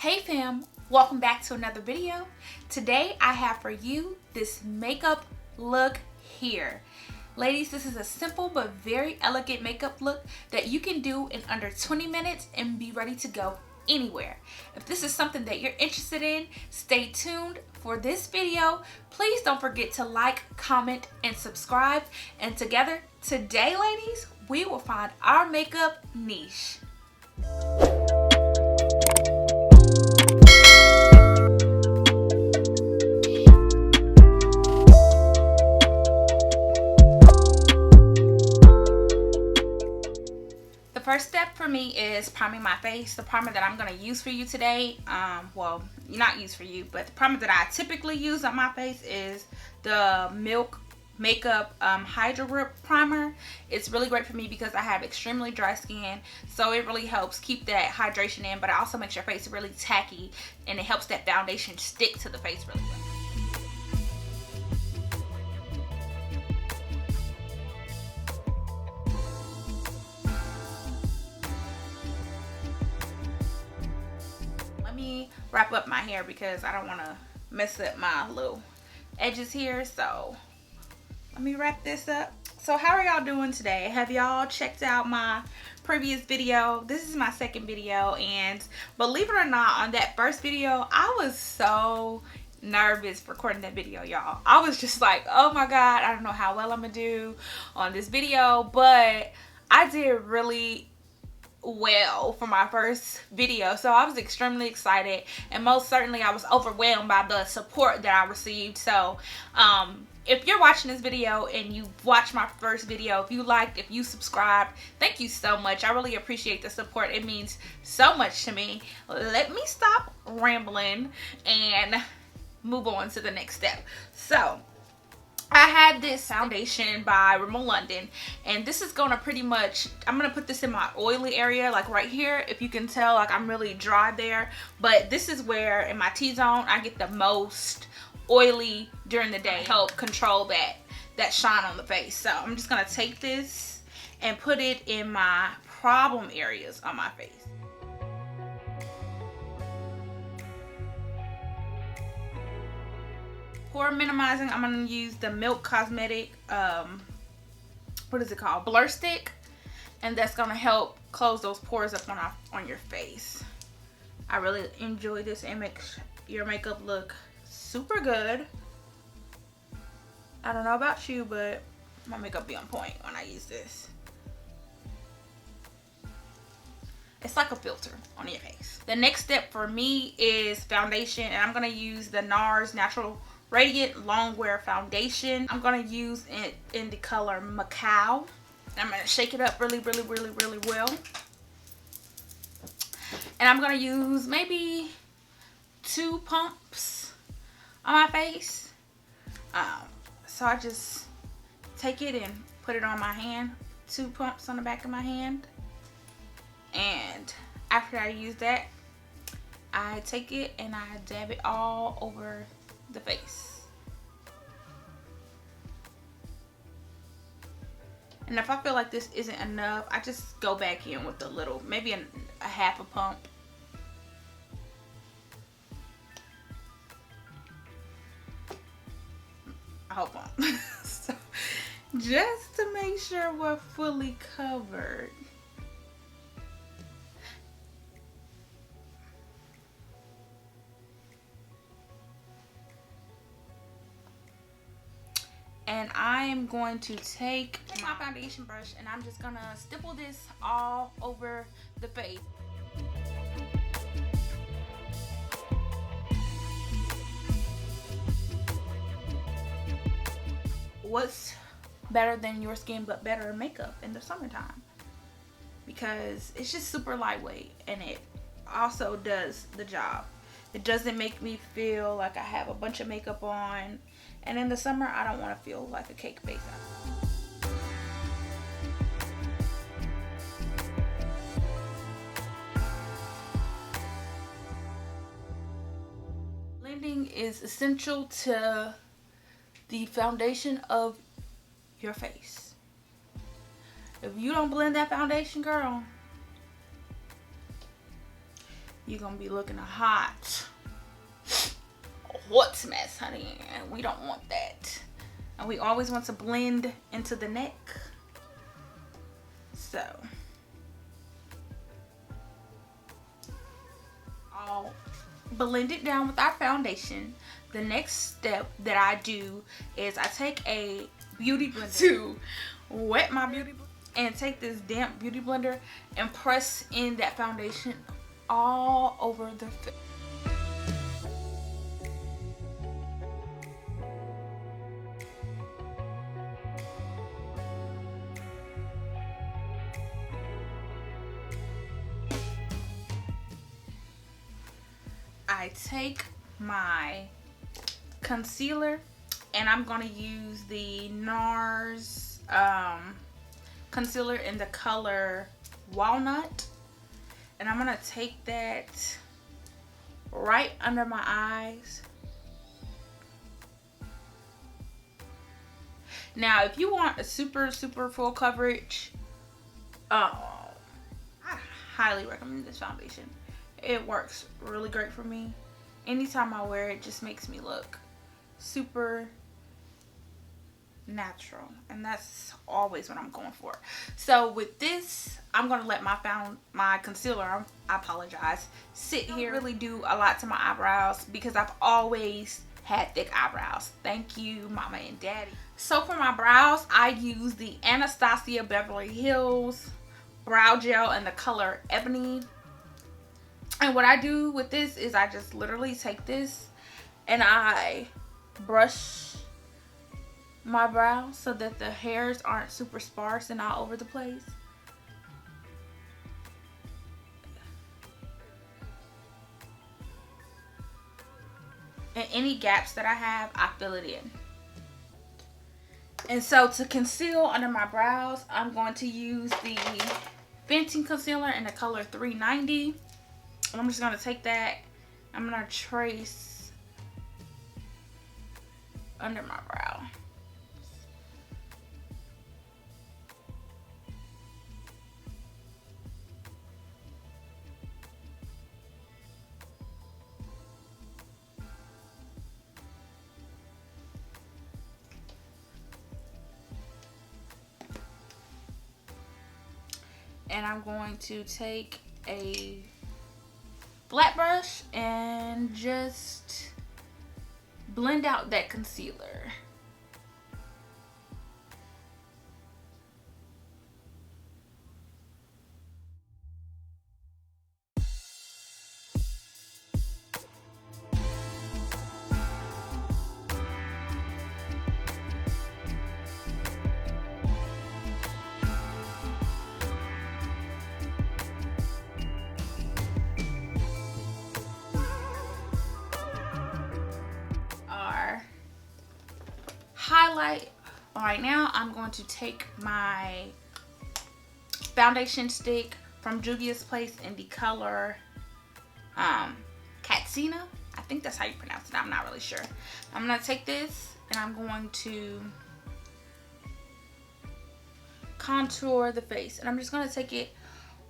Hey fam, welcome back to another video. Today I have for you this makeup look here. Ladies, this is a simple but very elegant makeup look that you can do in under 20 minutes and be ready to go anywhere. If this is something that you're interested in, stay tuned for this video. Please don't forget to like, comment, and subscribe. And together, today ladies, we will find our makeup niche. First step for me is priming my face. The primer that I'm going to use for you today, well, not use for you, but the primer that I typically use on my face is the Milk Makeup Hydra primer. It's really great for me because I have extremely dry skin, so it really helps keep that hydration in, but it also makes your face really tacky, and it helps that foundation stick to the face really well. Wrap up my hair because I don't want to mess up my little edges here, so let me wrap this up. So how are y'all doing today? Have y'all checked out my previous video? This is my second video, and believe it or not, on that first video I was so nervous recording that video, y'all. I was just like, oh my god, I don't know how well I'm gonna do on this video, but I did really well for my first video, so I was extremely excited, and most certainly I was overwhelmed by the support that I received. So if you're watching this video and you watched my first video, if you liked, if you subscribed, thank you so much. I really appreciate the support. It means so much to me. Let me stop rambling and move on to the next step. So I had this foundation by Rimmel London, and this is gonna pretty much, I'm gonna put this in my oily area, like right here. If you can tell, like I'm really dry there, but this is where in my T-zone I get the most oily during the day, help control that shine on the face. So I'm just gonna take this and put it in my problem areas on my face. Pore minimizing, I'm going to use the Milk Cosmetic, what is it called? Blur Stick. And that's going to help close those pores up on your face. I really enjoy this and makes your makeup look super good. I don't know about you, but my makeup be on point when I use this. It's like a filter on your face. The next step for me is foundation, and I'm going to use the NARS Natural Radiant Long Wear Foundation. I'm going to use it in the color Macao. I'm going to shake it up really well. And I'm going to use maybe 2 pumps on my face. So I just take it and put it on my hand. 2 pumps on the back of my hand. And after I use that, I take it and I dab it all over the face. And if I feel like this isn't enough, I just go back in with a little, maybe a half a pump. I hope I'm so, just to make sure we're fully covered. And I am going to take my foundation brush and I'm just gonna stipple this all over the face. What's better than your skin but better makeup in the summertime? Because it's just super lightweight and it also does the job. It doesn't make me feel like I have a bunch of makeup on. And in the summer, I don't want to feel like a cake bake. Blending is essential to the foundation of your face. If you don't blend that foundation, girl, you're gonna be looking a hot mess, honey, and we don't want that. And we always want to blend into the neck. So I'll blend it down with our foundation. The next step that I do is I take a beauty blender to wet my beauty blender and take this damp beauty blender and press in that foundation all over the face. I take my concealer and I'm going to use the NARS concealer in the color Walnut, and I'm going to take that right under my eyes. Now if you want a super full coverage, I highly recommend this foundation. It works really great for me. Anytime I wear it, it just makes me look super natural, and that's always what I'm going for. So with this, I'm gonna let my concealer, I apologize, sit here. I really do a lot to my eyebrows because I've always had thick eyebrows. Thank you, mama and daddy. So for my brows, I use the Anastasia Beverly Hills brow gel in the color Ebony. And what I do with this is I just literally take this and I brush my brows so that the hairs aren't super sparse and all over the place. And any gaps that I have, I fill it in. And so to conceal under my brows, I'm going to use the Fenty concealer in the color 390. And I'm just going to take that, I'm going to trace under my brow. And I'm going to take a flat brush and just blend out that concealer. Highlight. Alright, now I'm going to take my foundation stick from Juvia's place in the color Katsina. I think that's how you pronounce it. I'm not really sure. I'm going to take this and I'm going to contour the face. And I'm just going to take it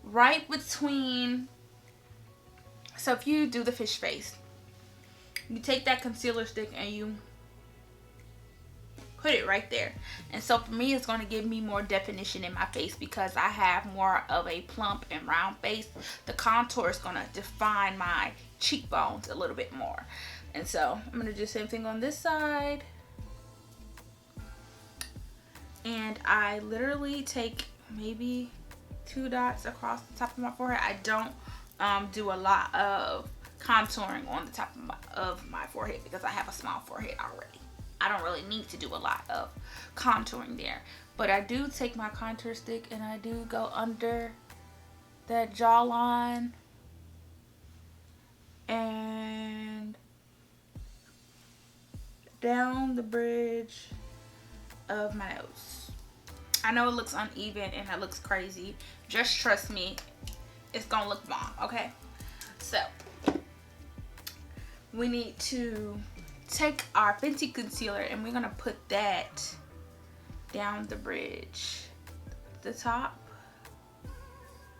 right between. So if you do the fish face, you take that concealer stick and you put it right there. And so for me, it's going to give me more definition in my face because I have more of a plump and round face. The contour is going to define my cheekbones a little bit more. And so I'm going to do the same thing on this side. And I literally take maybe 2 dots across the top of my forehead. I don't do a lot of contouring on the top of my forehead because I have a small forehead already. I don't really need to do a lot of contouring there. But I do take my contour stick and I do go under that jawline and down the bridge of my nose. I know it looks uneven and it looks crazy. Just trust me, it's gonna look bomb, okay? So we need to take our Fenty concealer and we're gonna put that down the bridge, the top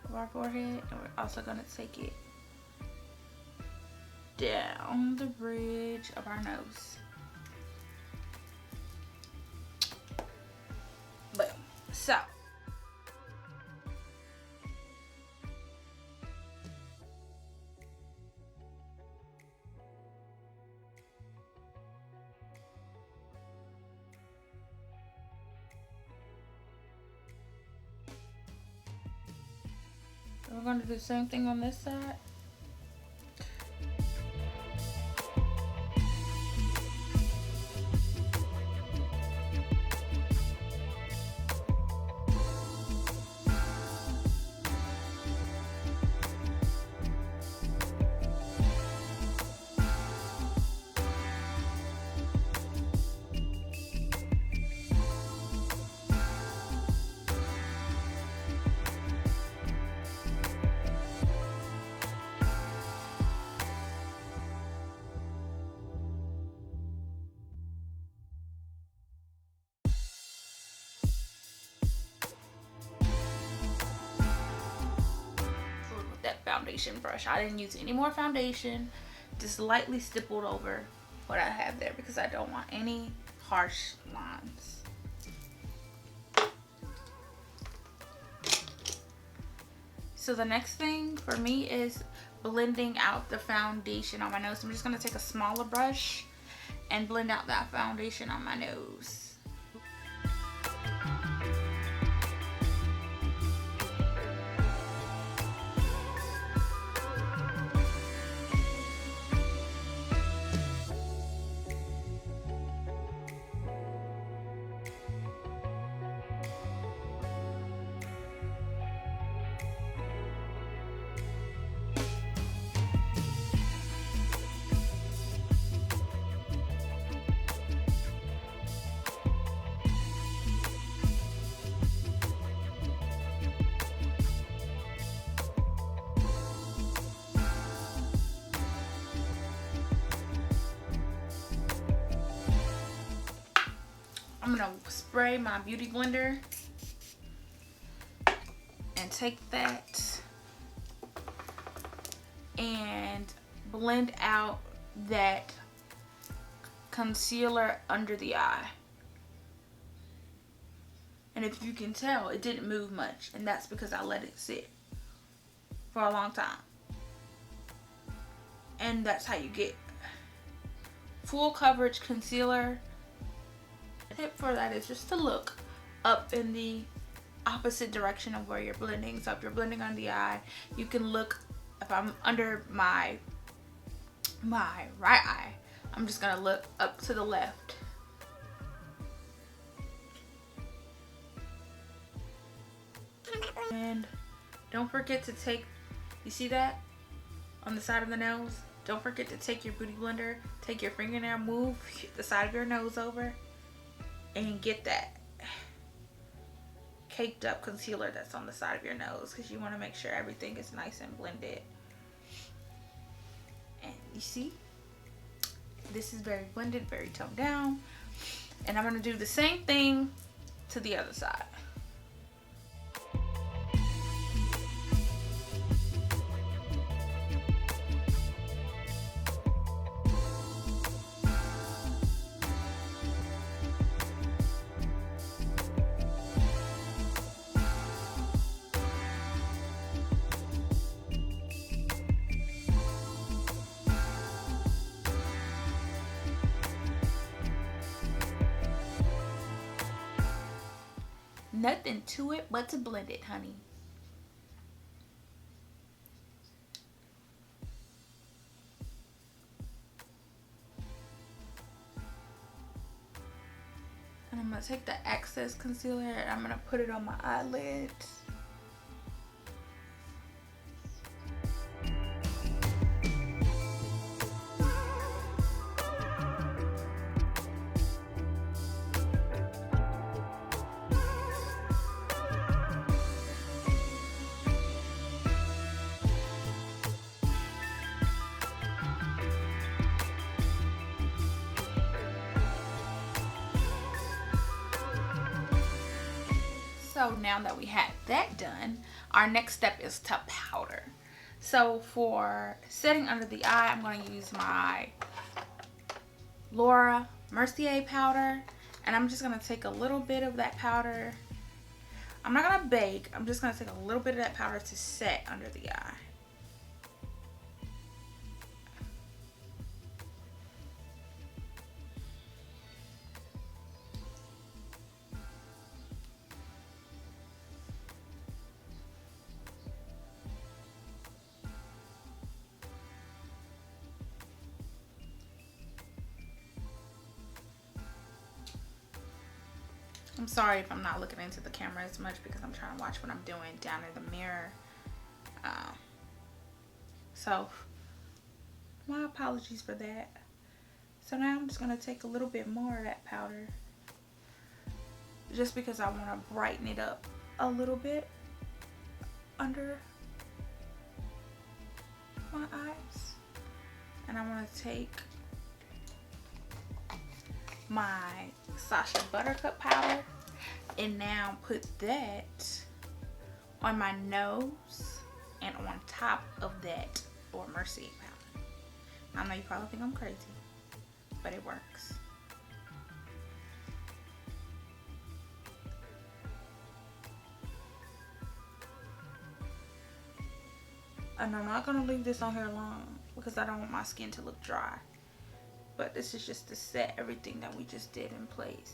of our forehead, and we're also gonna take it down the bridge of our nose. Boom. So we're going to do the same thing on this side. Foundation brush. I didn't use any more foundation, just lightly stippled over what I have there because I don't want any harsh lines. So the next thing for me is blending out the foundation on my nose. So I'm just going to take a smaller brush and blend out that foundation on my nose. I'm gonna spray my beauty blender and take that and blend out that concealer under the eye. And if you can tell, it didn't move much, and that's because I let it sit for a long time. And that's how you get full coverage concealer. The tip for that is just to look up in the opposite direction of where you're blending. So if you're blending on the eye, you can look, if I'm under my right eye, I'm just gonna look up to the left. And don't forget to take, you see that on the side of the nose? Don't forget to take your beauty blender, take your fingernail, move the side of your nose over, and get that caked up concealer that's on the side of your nose, because you want to make sure everything is nice and blended. And you see, this is very blended, very toned down. And I'm going to do the same thing to the other side. Nothing to it but to blend it, honey. And I'm going to take the excess concealer and I'm going to put it on my eyelids. So now that we have that done, our next step is to powder. So for setting under the eye, I'm going to use my Laura Mercier powder, and I'm just going to take a little bit of that powder. I'm not going to bake. I'm just going to take a little bit of that powder to set under the eye. I'm sorry if I'm not looking into the camera as much because I'm trying to watch what I'm doing down in the mirror. So my apologies for that. So now I'm just going to take a little bit more of that powder just because I want to brighten it up a little bit under my eyes. And I want to take my Sacha Buttercup powder and now put that on my nose and on top of that or Mercier powder. I know you probably think I'm crazy, but it works. And I'm not gonna leave this on here long because I don't want my skin to look dry. But this is just to set everything that we just did in place.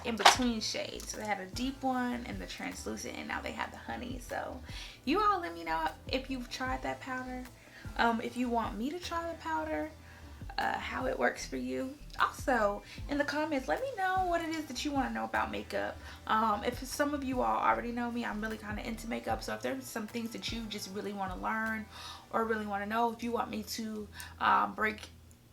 In-between shades. So they had a deep one and the translucent, and now they have the honey. So you all let me know if you've tried that powder, if you want me to try the powder, how it works for you. Also in the comments, let me know what it is that you want to know about makeup. If some of you all already know me, I'm really kind of into makeup, so if there's some things that you just really want to learn or really want to know, if you want me to break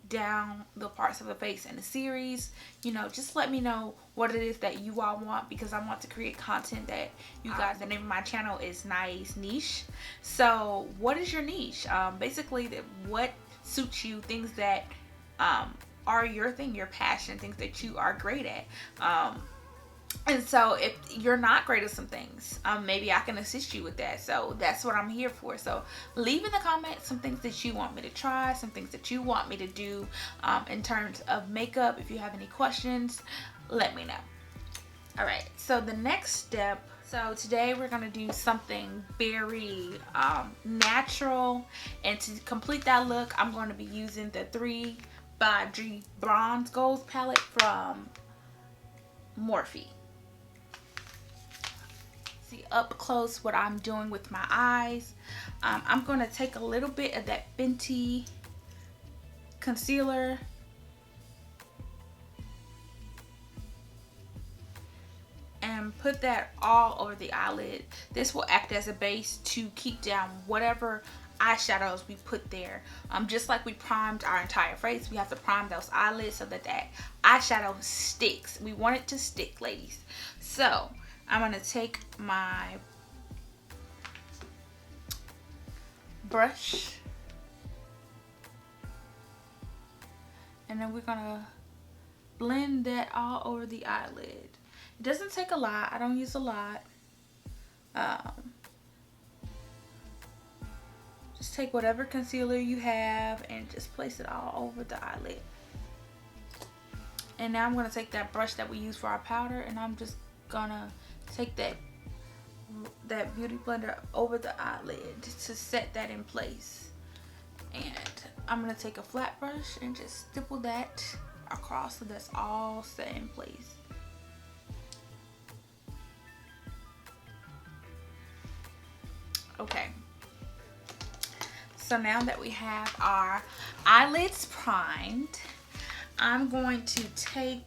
down the parts of the face in a series, you know, just let me know what it is that you all want, because I want to create content that you guys, the name of my channel is Nice Niche. So what is your niche? Basically what suits you, things that are your thing, your passion, things that you are great at. And so if you're not great at some things, maybe I can assist you with that. So that's what I'm here for. So leave in the comments some things that you want me to try, some things that you want me to do in terms of makeup. If you have any questions, let me know. All right, so the next step, so today we're going to do something very natural, and to complete that look, I'm going to be using the 3x3 Bronze Gold palette from Morphy. See up close what I'm doing with my eyes. I'm going to take a little bit of that Fenty concealer and put that all over the eyelid. This will act as a base to keep down whatever eyeshadows we put there. Just like we primed our entire face, we have to prime those eyelids so that that eyeshadow sticks. We want it to stick, ladies. So I'm going to take my brush and then we're going to blend that all over the eyelid. It doesn't take a lot. I don't use a lot. Just take whatever concealer you have and just place it all over the eyelid. And now I'm going to take that brush that we use for our powder, and I'm just going to take that beauty blender over the eyelid to set that in place. And I'm going to take a flat brush and just stipple that across so that's all set in place. Okay, so now that we have our eyelids primed, I'm going to take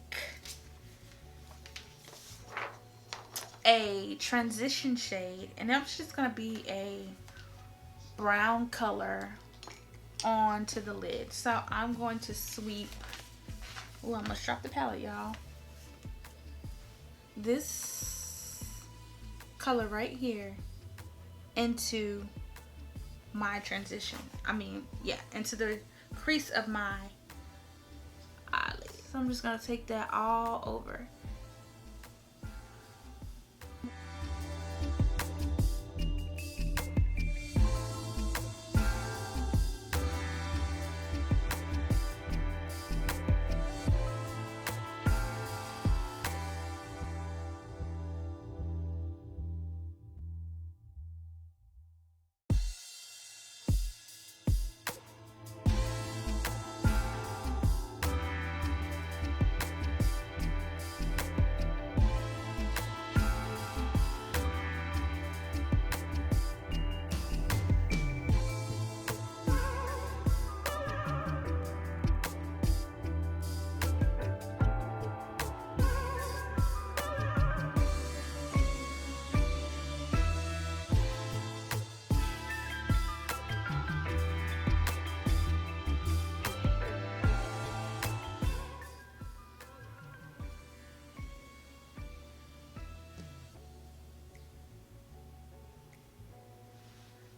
a transition shade, and that's just going to be a brown color onto the lid. So I'm going to sweep, oh, I almost dropped the palette, y'all. This color right here into my transition. I mean, yeah, into the crease of my eyelid. So I'm just gonna take that all over.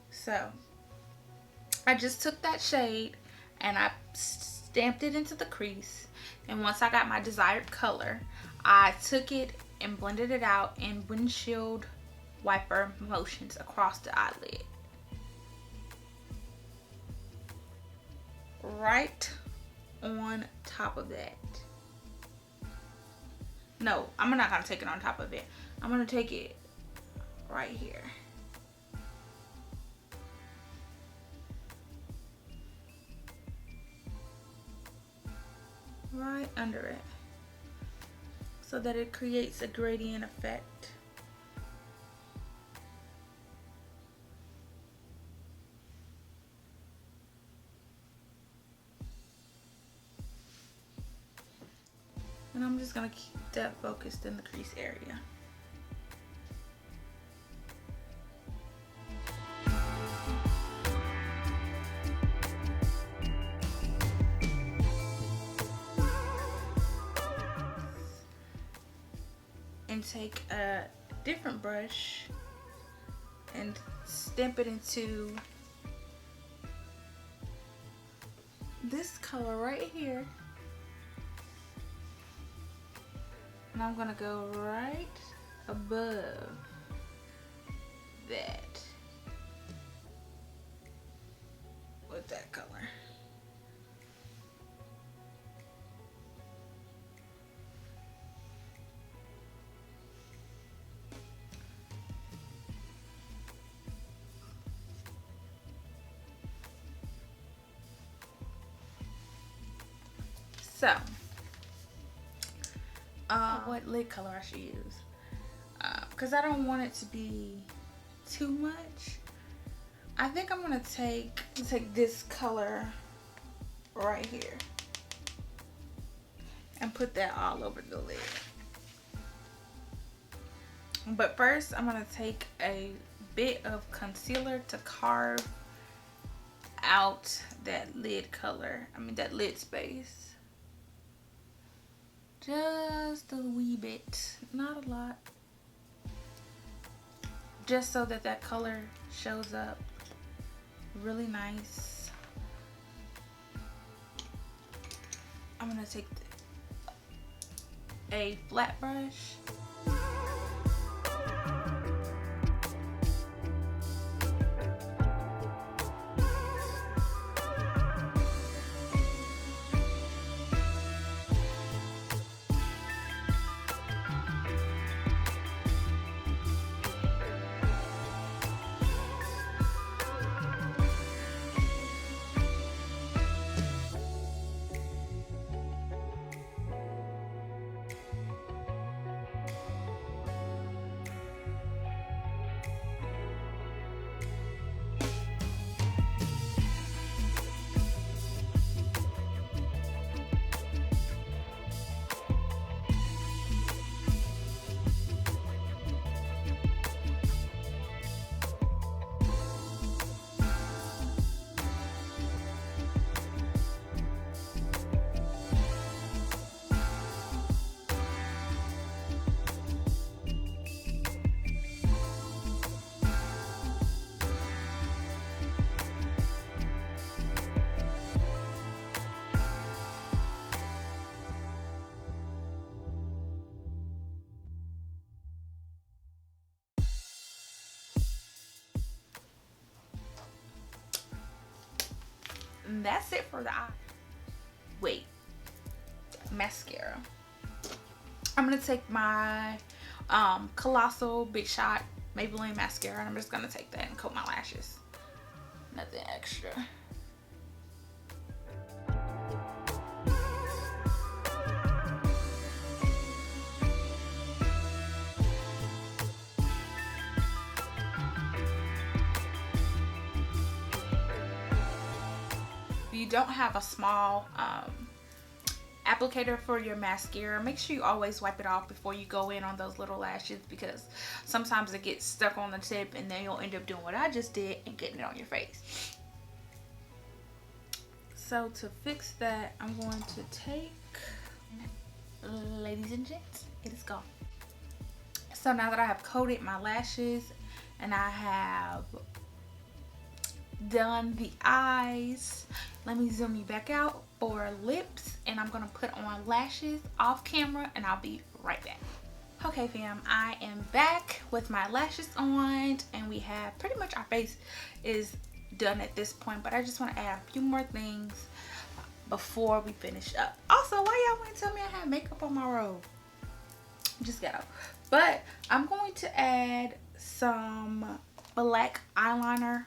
So I just took that shade and I stamped it into the crease, and once I got my desired color, I took it and blended it out in windshield wiper motions across the eyelid, right on top of that. No, I'm not gonna take it on top of it. I'm gonna take it right here. Right under it, so that it creates a gradient effect. And I'm just gonna keep that focused in the crease area. And take a different brush and stamp it into this color right here. And I'm gonna go right above that with that color. So, what lid color I should use? Because I don't want it to be too much. I think I'm gonna take this color right here and put that all over the lid. But first, I'm gonna take a bit of concealer to carve out that lid color. I mean that lid space. Just a wee bit, not a lot. Just so that that color shows up really nice. I'm gonna take a flat brush. And that's it for the eye. Wait, mascara. I'm gonna take my Colossal Big Shot Maybelline mascara, and I'm just gonna take that and coat my lashes. Nothing extra. If you don't have a small applicator for your mascara, make sure you always wipe it off before you go in on those little lashes, because sometimes it gets stuck on the tip and then you'll end up doing what I just did and getting it on your face. So to fix that, I'm going to take, ladies and gents, it is gone. So now that I have coated my lashes and I have done the eyes, let me zoom you back out for lips, and I'm gonna put on lashes off camera and I'll be right back. Okay fam, I am back with my lashes on, and we have pretty much our face is done at this point, but I just want to add a few more things before we finish up. Also, why y'all wouldn't tell me I had makeup on my robe? Just ghetto. But I'm going to add some black eyeliner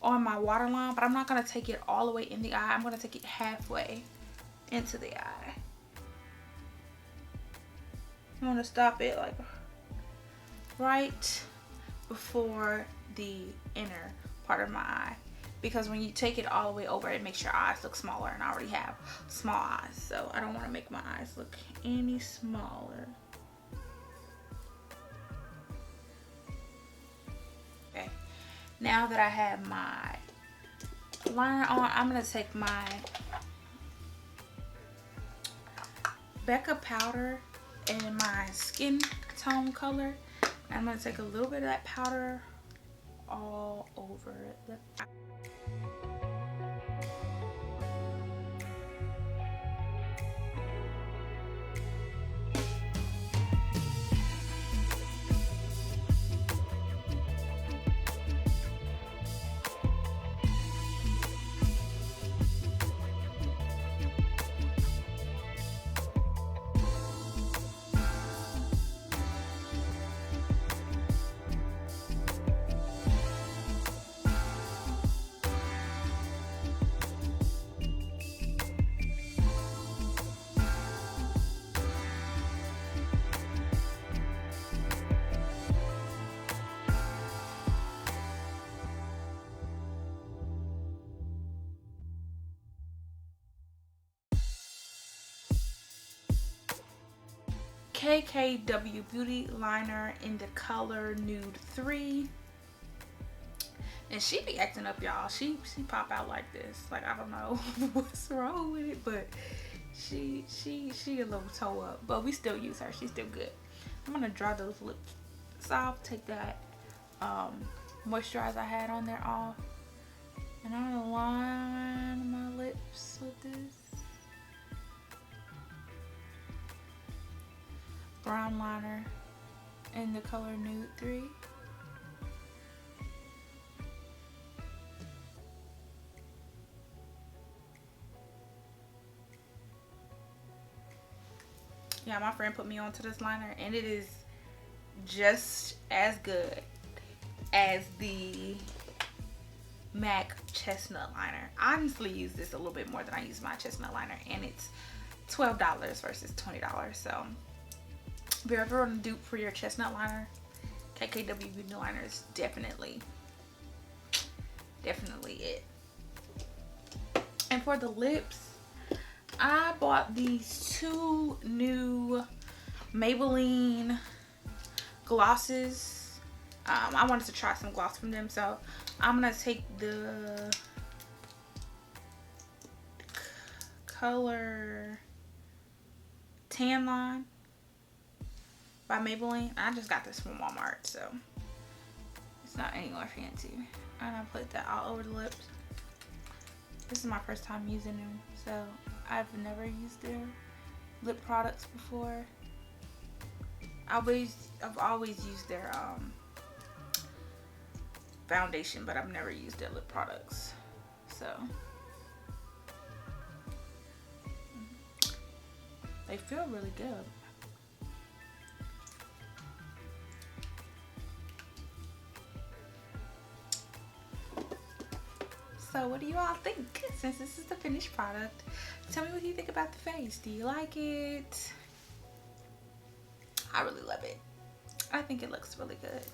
on my waterline, but I'm not going to take it all the way in the eye. I'm going to take it halfway into the eye. I'm going to stop it like right before the inner part of my eye, because when you take it all the way over, it makes your eyes look smaller, and I already have small eyes, so I don't want to make my eyes look any smaller. Okay, now that I have my liner on, I'm going to take my Becca powder and my skin tone color. I'm going to take a little bit of that powder all over the eye. KKW Beauty liner in the color Nude 3. And she be acting up, y'all. She pop out like this. Like, I don't know what's wrong with it, but she a little toe up. But we still use her. She's still good. I'm gonna dry those lips off. Take that moisturizer I had on there off. And I'm gonna line my lips with this brown liner in the color Nude 3. Yeah, my friend put me onto this liner, and it is just as good as the MAC Chestnut liner. I honestly use this a little bit more than I use my Chestnut liner, and it's $12 versus $20. So if you're ever on a dupe for your Chestnut liner, KKW Beauty liner is definitely it. And for the lips, I bought these two new Maybelline glosses. I wanted to try some gloss from them, so I'm gonna take the color Tan Line by Maybelline. I just got this from Walmart, so it's not anywhere fancy. And I put that all over the lips. This is my first time using them, so I've never used their lip products before. I've always used their foundation, but I've never used their lip products. So They feel really good. So what do you all think? Since this is the finished product, tell me what you think about the face. Do you like it? I really love it. I think it looks really good.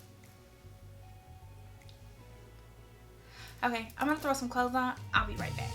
Okay, I'm gonna throw some clothes on. I'll be right back.